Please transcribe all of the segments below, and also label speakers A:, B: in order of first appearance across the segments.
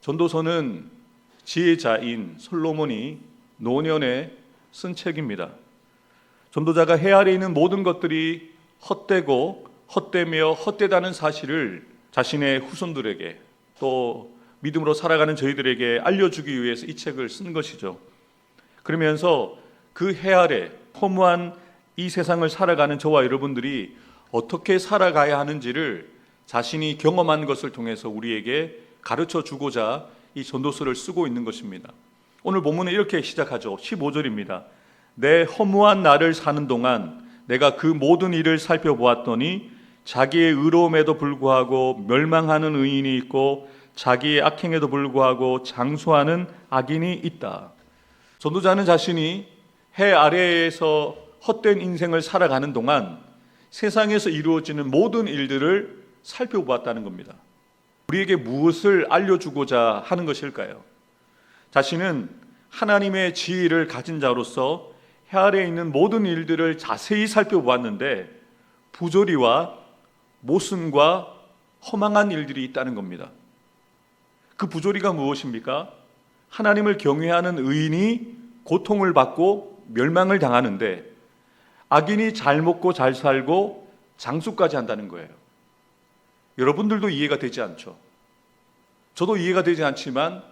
A: 전도서는 지혜자인 솔로몬이 노년에 쓴 책입니다. 전도자가 해 아래 있는 모든 것들이 헛되고 헛되며 헛되다는 사실을 자신의 후손들에게 또 믿음으로 살아가는 저희들에게 알려주기 위해서 이 책을 쓴 것이죠. 그러면서 그 해 아래 허무한 이 세상을 살아가는 저와 여러분들이 어떻게 살아가야 하는지를 자신이 경험한 것을 통해서 우리에게 가르쳐 주고자 이 전도서를 쓰고 있는 것입니다. 오늘 본문은 이렇게 시작하죠. 15절입니다. 내 허무한 날을 사는 동안 내가 그 모든 일을 살펴보았더니 자기의 의로움에도 불구하고 멸망하는 의인이 있고 자기의 악행에도 불구하고 장수하는 악인이 있다. 전도자는 자신이 해 아래에서 헛된 인생을 살아가는 동안 세상에서 이루어지는 모든 일들을 살펴보았다는 겁니다. 우리에게 무엇을 알려주고자 하는 것일까요? 자신은 하나님의 지혜를 가진 자로서 해 아래에 있는 모든 일들을 자세히 살펴보았는데 부조리와 모순과 허망한 일들이 있다는 겁니다. 그 부조리가 무엇입니까? 하나님을 경외하는 의인이 고통을 받고 멸망을 당하는데 악인이 잘 먹고 잘 살고 장수까지 한다는 거예요. 여러분들도 이해가 되지 않죠? 저도 이해가 되지 않지만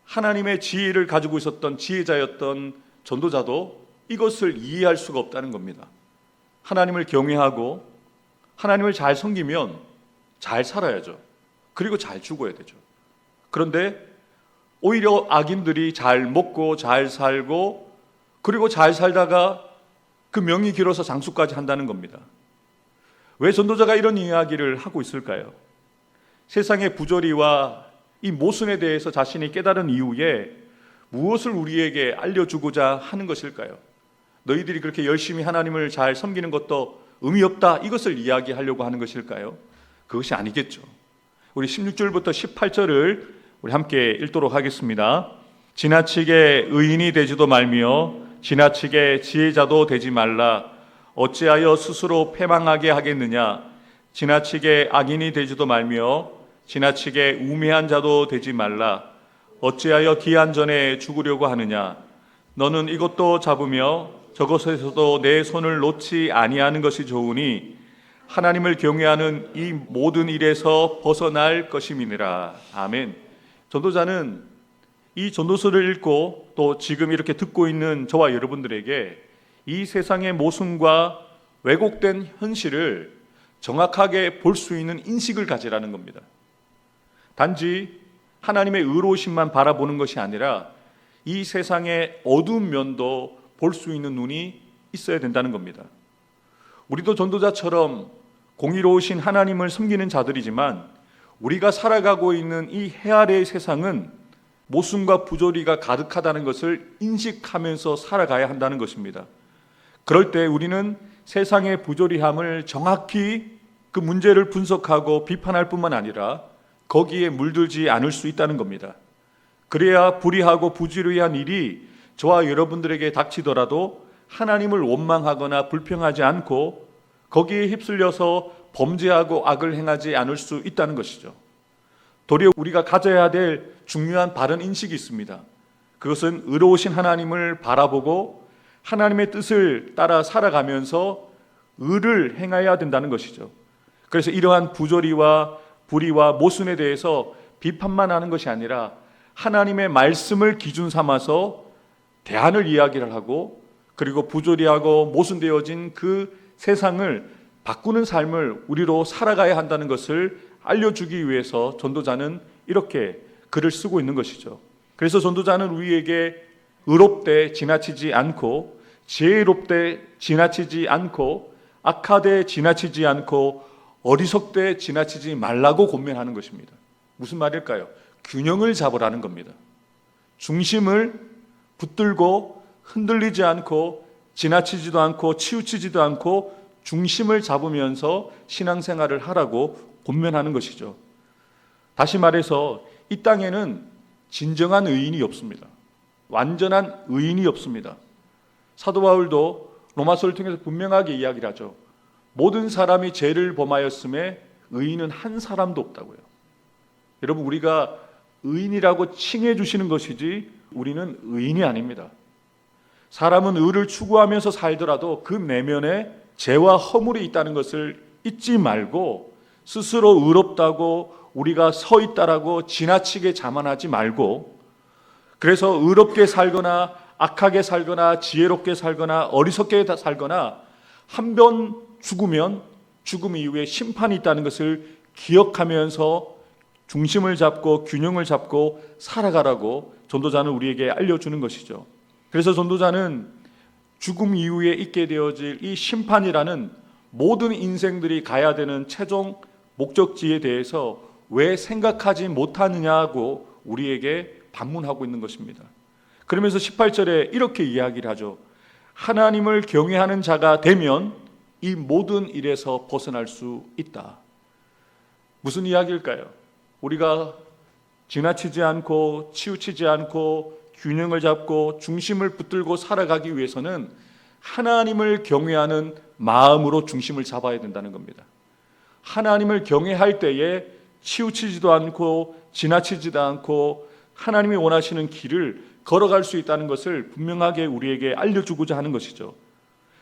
A: 하나님의 지혜를 가지고 있었던 지혜자였던 전도자도 이것을 이해할 수가 없다는 겁니다. 하나님을 경외하고 하나님을 잘 섬기면 잘 살아야죠. 그리고 잘 죽어야 되죠. 그런데 오히려 악인들이 잘 먹고 잘 살고 그리고 잘 살다가 그 명이 길어서 장수까지 한다는 겁니다. 왜 전도자가 이런 이야기를 하고 있을까요? 세상의 부조리와 이 모순에 대해서 자신이 깨달은 이후에 무엇을 우리에게 알려주고자 하는 것일까요? 너희들이 그렇게 열심히 하나님을 잘 섬기는 것도 의미 없다, 이것을 이야기하려고 하는 것일까요? 그것이 아니겠죠. 우리 16절부터 18절을 우리 함께 읽도록 하겠습니다. 지나치게 의인이 되지도 말며 지나치게 지혜자도 되지 말라. 어찌하여 스스로 패망하게 하겠느냐? 지나치게 악인이 되지도 말며 지나치게 우매한 자도 되지 말라. 어찌하여 기한 전에 죽으려고 하느냐? 너는 이것도 잡으며 저것에서도 내 손을 놓지 아니하는 것이 좋으니 하나님을 경외하는 이 모든 일에서 벗어날 것임이니라. 아멘. 전도자는 이 전도서를 읽고 또 지금 이렇게 듣고 있는 저와 여러분들에게 이 세상의 모순과 왜곡된 현실을 정확하게 볼 수 있는 인식을 가지라는 겁니다. 단지 하나님의 의로우심만 바라보는 것이 아니라 이 세상의 어두운 면도 볼 수 있는 눈이 있어야 된다는 겁니다. 우리도 전도자처럼 공의로우신 하나님을 섬기는 자들이지만 우리가 살아가고 있는 이 해 아래의 세상은 모순과 부조리가 가득하다는 것을 인식하면서 살아가야 한다는 것입니다. 그럴 때 우리는 세상의 부조리함을 정확히 그 문제를 분석하고 비판할 뿐만 아니라 거기에 물들지 않을 수 있다는 겁니다. 그래야 불의하고 부조리한 일이 저와 여러분들에게 닥치더라도 하나님을 원망하거나 불평하지 않고 거기에 휩쓸려서 범죄하고 악을 행하지 않을 수 있다는 것이죠. 도리어 우리가 가져야 될 중요한 바른 인식이 있습니다. 그것은 의로우신 하나님을 바라보고 하나님의 뜻을 따라 살아가면서 의를 행해야 된다는 것이죠. 그래서 이러한 부조리와 불의와 모순에 대해서 비판만 하는 것이 아니라 하나님의 말씀을 기준 삼아서 대안을 이야기를 하고 그리고 부조리하고 모순되어진 그 세상을 바꾸는 삶을 우리로 살아가야 한다는 것을 알려주기 위해서 전도자는 이렇게 글을 쓰고 있는 것이죠. 그래서 전도자는 우리에게 의롭되 지나치지 않고 지혜롭되 지나치지 않고 악하되 지나치지 않고 어리석되 지나치지 말라고 권면하는 것입니다. 무슨 말일까요? 균형을 잡으라는 겁니다. 중심을 붙들고 흔들리지 않고 지나치지도 않고 치우치지도 않고 중심을 잡으면서 신앙생활을 하라고 권면하는 것이죠. 다시 말해서 이 땅에는 진정한 의인이 없습니다. 완전한 의인이 없습니다. 사도 바울도 로마서를 통해서 분명하게 이야기를 하죠. 모든 사람이 죄를 범하였음에 의인은 한 사람도 없다고요. 여러분, 우리가 의인이라고 칭해 주시는 것이지 우리는 의인이 아닙니다. 사람은 의를 추구하면서 살더라도 그 내면에 죄와 허물이 있다는 것을 잊지 말고 스스로 의롭다고 우리가 서 있다라고 지나치게 자만하지 말고, 그래서 의롭게 살거나 악하게 살거나 지혜롭게 살거나 어리석게 살거나 한 번 죽으면 죽음 이후에 심판이 있다는 것을 기억하면서 중심을 잡고 균형을 잡고 살아가라고 전도자는 우리에게 알려주는 것이죠. 그래서 전도자는 죽음 이후에 있게 되어질 이 심판이라는 모든 인생들이 가야 되는 최종 목적지에 대해서 왜 생각하지 못하느냐고 우리에게 반문하고 있는 것입니다. 그러면서 18절에 이렇게 이야기를 하죠. 하나님을 경외하는 자가 되면 이 모든 일에서 벗어날 수 있다. 무슨 이야기일까요? 우리가 지나치지 않고 치우치지 않고 균형을 잡고 중심을 붙들고 살아가기 위해서는 하나님을 경외하는 마음으로 중심을 잡아야 된다는 겁니다. 하나님을 경외할 때에 치우치지도 않고 지나치지도 않고 하나님이 원하시는 길을 걸어갈 수 있다는 것을 분명하게 우리에게 알려주고자 하는 것이죠.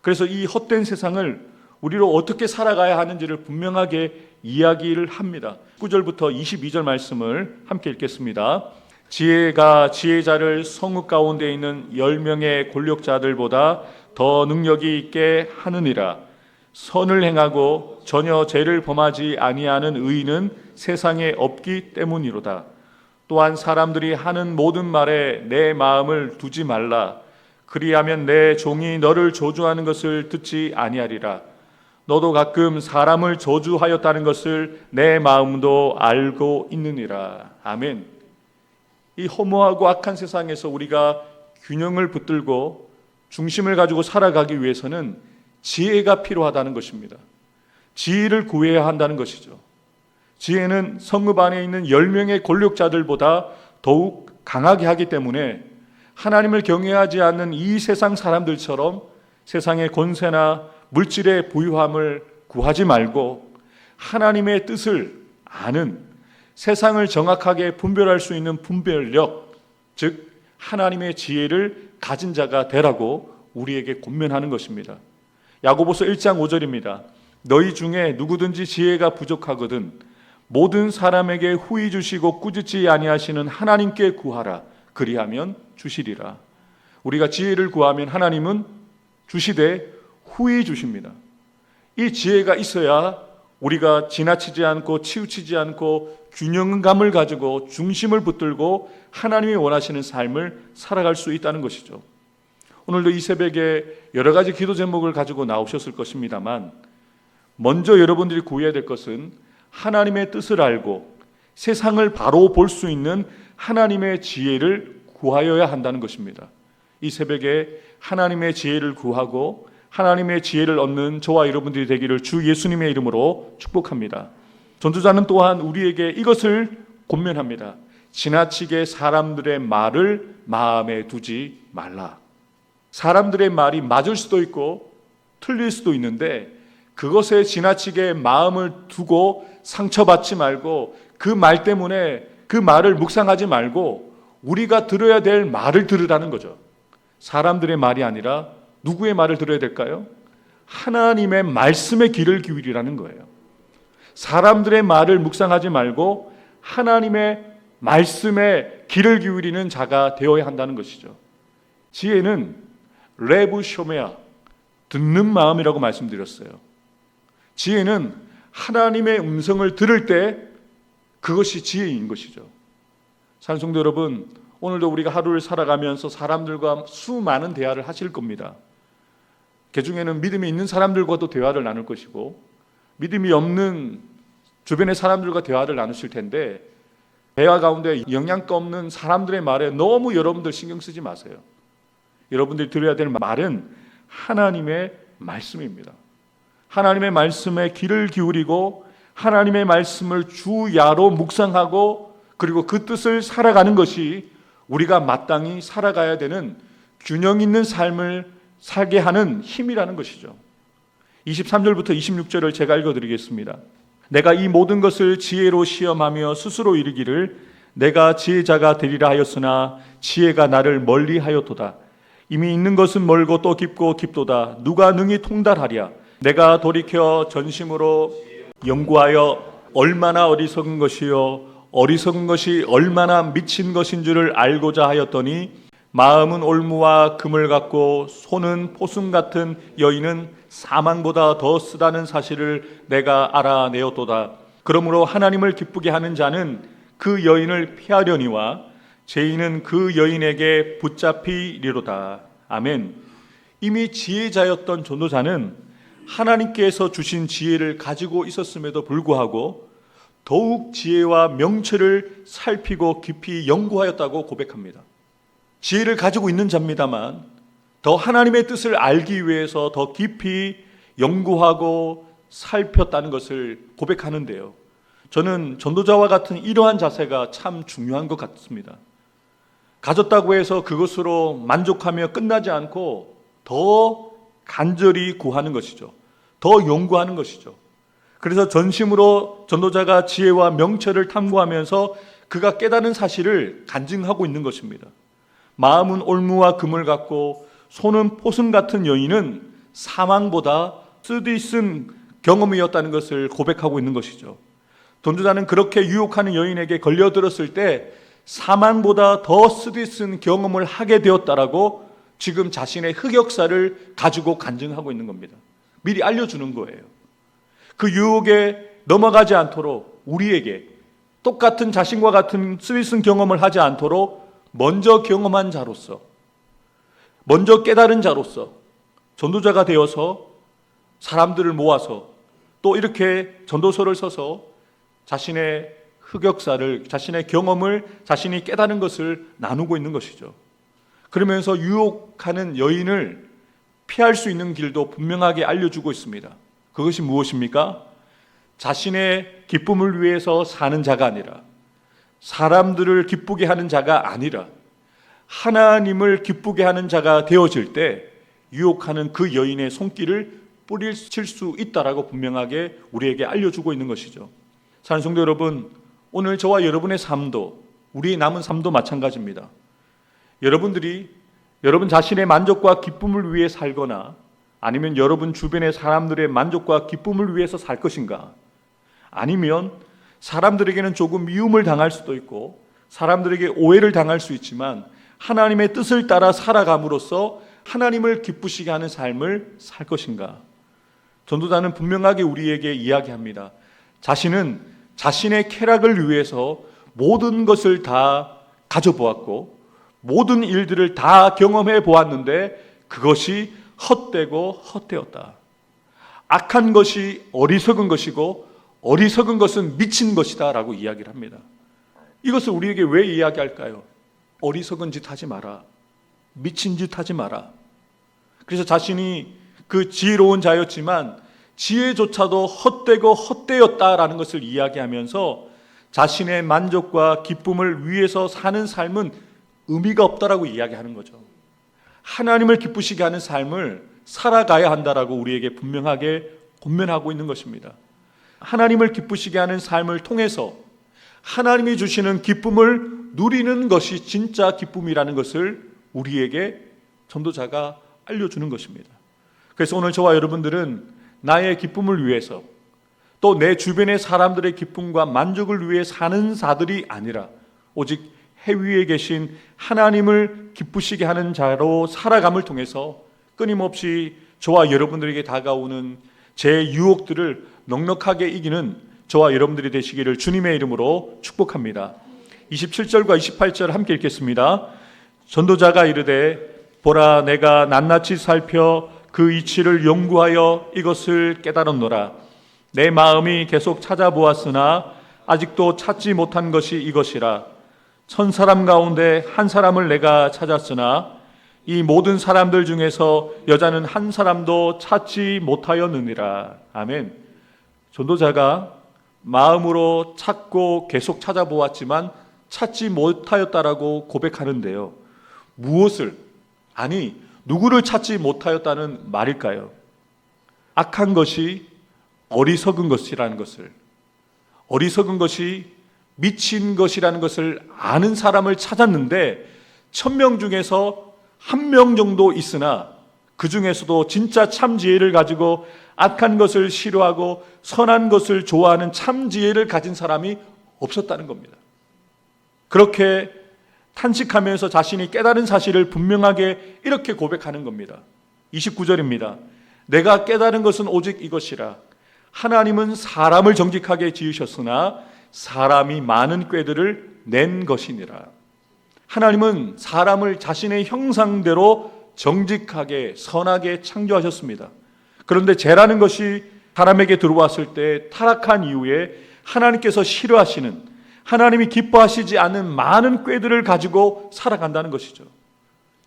A: 그래서 이 헛된 세상을 우리로 어떻게 살아가야 하는지를 분명하게 이야기를 합니다. 9절부터 22절 말씀을 함께 읽겠습니다. 지혜가 지혜자를 성읍 가운데 있는 10명의 권력자들보다 더 능력이 있게 하느니라. 선을 행하고 전혀 죄를 범하지 아니하는 의인은 세상에 없기 때문이로다. 또한 사람들이 하는 모든 말에 내 마음을 두지 말라. 그리하면 내 종이 너를 저주하는 것을 듣지 아니하리라. 너도 가끔 사람을 저주하였다는 것을 내 마음도 알고 있느니라. 아멘. 이 허무하고 악한 세상에서 우리가 균형을 붙들고 중심을 가지고 살아가기 위해서는 지혜가 필요하다는 것입니다. 지혜를 구해야 한다는 것이죠. 지혜는 성읍 안에 있는 10명의 권력자들보다 더욱 강하게 하기 때문에 하나님을 경외하지 않는 이 세상 사람들처럼 세상의 권세나 물질의 부유함을 구하지 말고 하나님의 뜻을 아는, 세상을 정확하게 분별할 수 있는 분별력, 즉 하나님의 지혜를 가진 자가 되라고 우리에게 권면하는 것입니다. 야고보서 1장 5절입니다. 너희 중에 누구든지 지혜가 부족하거든 모든 사람에게 후히 주시고 꾸짖지 아니하시는 하나님께 구하라. 그리하면 주시리라. 우리가 지혜를 구하면 하나님은 주시되 후히 주십니다. 이 지혜가 있어야 우리가 지나치지 않고 치우치지 않고 균형감을 가지고 중심을 붙들고 하나님이 원하시는 삶을 살아갈 수 있다는 것이죠. 오늘도 이 새벽에 여러 가지 기도 제목을 가지고 나오셨을 것입니다만, 먼저 여러분들이 구해야 될 것은 하나님의 뜻을 알고 세상을 바로 볼 수 있는 하나님의 지혜를 구하여야 한다는 것입니다. 이 새벽에 하나님의 지혜를 구하고 하나님의 지혜를 얻는 저와 여러분들이 되기를 주 예수님의 이름으로 축복합니다. 전도자는 또한 우리에게 이것을 권면합니다. 지나치게 사람들의 말을 마음에 두지 말라. 사람들의 말이 맞을 수도 있고 틀릴 수도 있는데 그것에 지나치게 마음을 두고 상처받지 말고 그 말 때문에 그 말을 묵상하지 말고 우리가 들어야 될 말을 들으라는 거죠. 사람들의 말이 아니라 누구의 말을 들어야 될까요? 하나님의 말씀에 귀를 기울이라는 거예요. 사람들의 말을 묵상하지 말고 하나님의 말씀에 귀를 기울이는 자가 되어야 한다는 것이죠. 지혜는 레브 쇼메아, 듣는 마음이라고 말씀드렸어요. 지혜는 하나님의 음성을 들을 때 그것이 지혜인 것이죠. 산성도 여러분, 오늘도 우리가 하루를 살아가면서 사람들과 수많은 대화를 하실 겁니다. 그중에는 믿음이 있는 사람들과도 대화를 나눌 것이고 믿음이 없는 주변의 사람들과 대화를 나누실 텐데, 대화 가운데 영양가 없는 사람들의 말에 너무 여러분들 신경 쓰지 마세요. 여러분들이 들어야 될 말은 하나님의 말씀입니다. 하나님의 말씀에 귀를 기울이고 하나님의 말씀을 주야로 묵상하고 그리고 그 뜻을 살아가는 것이 우리가 마땅히 살아가야 되는 균형 있는 삶을 살게 하는 힘이라는 것이죠. 23절부터 26절을 제가 읽어드리겠습니다. 내가 이 모든 것을 지혜로 시험하며 스스로 이르기를 내가 지혜자가 되리라 하였으나 지혜가 나를 멀리하였도다. 이미 있는 것은 멀고 또 깊고 깊도다. 누가 능히 통달하랴. 내가 돌이켜 전심으로 연구하여 얼마나 어리석은 것이요 어리석은 것이 얼마나 미친 것인 줄을 알고자 하였더니 마음은 올무와 금을 갖고 손은 포승 같은 여인은 사망보다 더 쓰다는 사실을 내가 알아내었도다. 그러므로 하나님을 기쁘게 하는 자는 그 여인을 피하려니와 죄인은 그 여인에게 붙잡히리로다. 아멘. 이미 지혜자였던 전도자는 하나님께서 주신 지혜를 가지고 있었음에도 불구하고 더욱 지혜와 명철을 살피고 깊이 연구하였다고 고백합니다. 지혜를 가지고 있는 자입니다만 더 하나님의 뜻을 알기 위해서 더 깊이 연구하고 살폈다는 것을 고백하는데요. 저는 전도자와 같은 이러한 자세가 참 중요한 것 같습니다. 가졌다고 해서 그것으로 만족하며 끝나지 않고 더 간절히 구하는 것이죠. 더 연구하는 것이죠. 그래서 전심으로 전도자가 지혜와 명철을 탐구하면서 그가 깨달은 사실을 간증하고 있는 것입니다. 마음은 올무와 금을 갖고 손은 포승 같은 여인은 사망보다 쓰디쓴 경험이었다는 것을 고백하고 있는 것이죠. 전도자는 그렇게 유혹하는 여인에게 걸려들었을 때 사망보다 더 쓰디쓴 경험을 하게 되었다라고 지금 자신의 흑역사를 가지고 간증하고 있는 겁니다. 미리 알려주는 거예요. 그 유혹에 넘어가지 않도록 우리에게 똑같은 자신과 같은 쓰디쓴 경험을 하지 않도록 먼저 경험한 자로서, 먼저 깨달은 자로서 전도자가 되어서 사람들을 모아서 또 이렇게 전도서를 써서 자신의 흑역사를, 자신의 경험을, 자신이 깨달은 것을 나누고 있는 것이죠. 그러면서 유혹하는 여인을 피할 수 있는 길도 분명하게 알려주고 있습니다. 그것이 무엇입니까? 자신의 기쁨을 위해서 사는 자가 아니라, 사람들을 기쁘게 하는 자가 아니라 하나님을 기쁘게 하는 자가 되어질 때 유혹하는 그 여인의 손길을 뿌리칠 수 있다라고 분명하게 우리에게 알려주고 있는 것이죠. 사랑하는 성도 여러분, 오늘 저와 여러분의 삶도, 우리의 남은 삶도 마찬가지입니다. 여러분들이 여러분 자신의 만족과 기쁨을 위해 살거나 아니면 여러분 주변의 사람들의 만족과 기쁨을 위해서 살 것인가? 아니면 사람들에게는 조금 미움을 당할 수도 있고 사람들에게 오해를 당할 수 있지만 하나님의 뜻을 따라 살아감으로써 하나님을 기쁘시게 하는 삶을 살 것인가? 전도자는 분명하게 우리에게 이야기합니다. 자신은 자신의 쾌락을 위해서 모든 것을 다 가져보았고 모든 일들을 다 경험해 보았는데 그것이 헛되고 헛되었다. 악한 것이 어리석은 것이고 어리석은 것은 미친 것이다 라고 이야기를 합니다. 이것을 우리에게 왜 이야기할까요? 어리석은 짓 하지 마라. 미친 짓 하지 마라. 그래서 자신이 그 지혜로운 자였지만 지혜조차도 헛되고 헛되었다라는 것을 이야기하면서 자신의 만족과 기쁨을 위해서 사는 삶은 의미가 없다라고 이야기하는 거죠. 하나님을 기쁘시게 하는 삶을 살아가야 한다라고 우리에게 분명하게 권면하고 있는 것입니다. 하나님을 기쁘시게 하는 삶을 통해서 하나님이 주시는 기쁨을 누리는 것이 진짜 기쁨이라는 것을 우리에게 전도자가 알려주는 것입니다. 그래서 오늘 저와 여러분들은 나의 기쁨을 위해서 또 내 주변의 사람들의 기쁨과 만족을 위해 사는 자들이 아니라 오직 해 위에 계신 하나님을 기쁘시게 하는 자로 살아감을 통해서 끊임없이 저와 여러분들에게 다가오는 제 유혹들을 넉넉하게 이기는 저와 여러분들이 되시기를 주님의 이름으로 축복합니다. 27절과 28절 함께 읽겠습니다. 전도자가 이르되 보라 내가 낱낱이 살펴 그 이치를 연구하여 이것을 깨달았노라. 내 마음이 계속 찾아보았으나 아직도 찾지 못한 것이 이것이라. 1000사람 가운데 한 사람을 내가 찾았으나 이 모든 사람들 중에서 여자는 한 사람도 찾지 못하였느니라. 아멘. 전도자가 마음으로 찾고 계속 찾아보았지만 찾지 못하였다라고 고백하는데요. 무엇을, 아니 누구를 찾지 못하였다는 말일까요? 악한 것이 어리석은 것이라는 것을, 어리석은 것이 미친 것이라는 것을 아는 사람을 찾았는데 1000명 중에서 1명 정도 있으나 그 중에서도 진짜 참 지혜를 가지고 악한 것을 싫어하고 선한 것을 좋아하는 참 지혜를 가진 사람이 없었다는 겁니다. 그렇게 탄식하면서 자신이 깨달은 사실을 분명하게 이렇게 고백하는 겁니다. 29절입니다. 내가 깨달은 것은 오직 이것이라. 하나님은 사람을 정직하게 지으셨으나 사람이 많은 꾀들을 낸 것이니라. 하나님은 사람을 자신의 형상대로 정직하게 선하게 창조하셨습니다. 그런데 죄라는 것이 사람에게 들어왔을 때 타락한 이후에 하나님께서 싫어하시는, 하나님이 기뻐하시지 않는 많은 꾀들을 가지고 살아간다는 것이죠.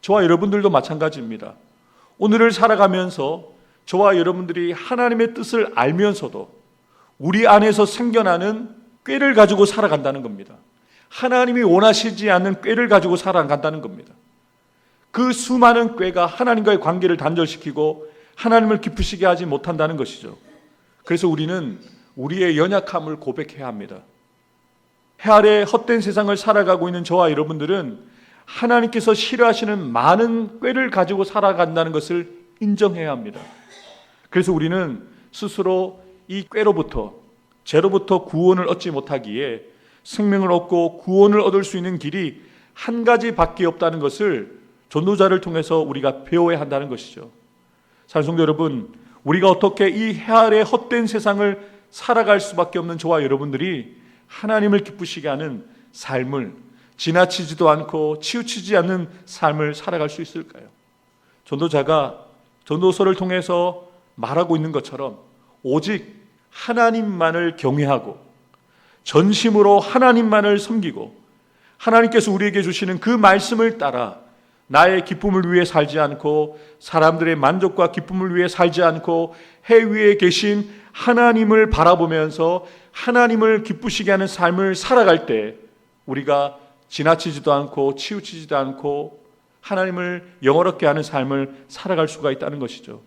A: 저와 여러분들도 마찬가지입니다. 오늘을 살아가면서 저와 여러분들이 하나님의 뜻을 알면서도 우리 안에서 생겨나는 꾀를 가지고 살아간다는 겁니다. 하나님이 원하시지 않는 꾀를 가지고 살아간다는 겁니다. 그 수많은 꾀가 하나님과의 관계를 단절시키고 하나님을 기쁘시게 하지 못한다는 것이죠. 그래서 우리는 우리의 연약함을 고백해야 합니다. 해 아래 헛된 세상을 살아가고 있는 저와 여러분들은 하나님께서 싫어하시는 많은 꾀를 가지고 살아간다는 것을 인정해야 합니다. 그래서 우리는 스스로 이 꾀로부터, 죄로부터 구원을 얻지 못하기에 생명을 얻고 구원을 얻을 수 있는 길이 한 가지밖에 없다는 것을 전도자를 통해서 우리가 배워야 한다는 것이죠. 사랑하는 성도 여러분, 우리가 어떻게 이 해 아래 헛된 세상을 살아갈 수밖에 없는 저와 여러분들이 하나님을 기쁘시게 하는 삶을, 지나치지도 않고 치우치지 않는 삶을 살아갈 수 있을까요? 전도자가 전도서를 통해서 말하고 있는 것처럼 오직 하나님만을 경외하고 전심으로 하나님만을 섬기고 하나님께서 우리에게 주시는 그 말씀을 따라 나의 기쁨을 위해 살지 않고 사람들의 만족과 기쁨을 위해 살지 않고 해 위에 계신 하나님을 바라보면서 하나님을 기쁘시게 하는 삶을 살아갈 때 우리가 지나치지도 않고 치우치지도 않고 하나님을 영화롭게 하는 삶을 살아갈 수가 있다는 것이죠.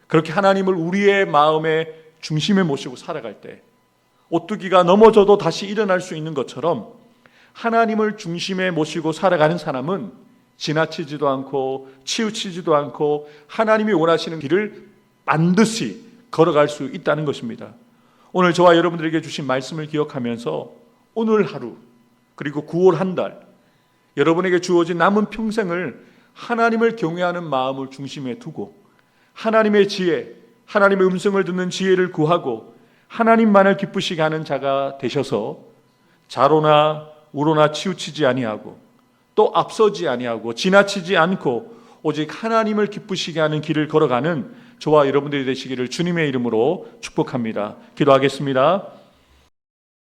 A: 그렇게 하나님을 우리의 마음의 중심에 모시고 살아갈 때 오뚜기가 넘어져도 다시 일어날 수 있는 것처럼 하나님을 중심에 모시고 살아가는 사람은 지나치지도 않고 치우치지도 않고 하나님이 원하시는 길을 반드시 걸어갈 수 있다는 것입니다. 오늘 저와 여러분들에게 주신 말씀을 기억하면서 오늘 하루 그리고 9월 한 달 여러분에게 주어진 남은 평생을 하나님을 경외하는 마음을 중심에 두고 하나님의 지혜, 하나님의 음성을 듣는 지혜를 구하고 하나님만을 기쁘시게 하는 자가 되셔서 자로나 우로나 치우치지 아니하고 또 앞서지 아니하고 지나치지 않고 오직 하나님을 기쁘시게 하는 길을 걸어가는 저와 여러분들이 되시기를 주님의 이름으로 축복합니다. 기도하겠습니다.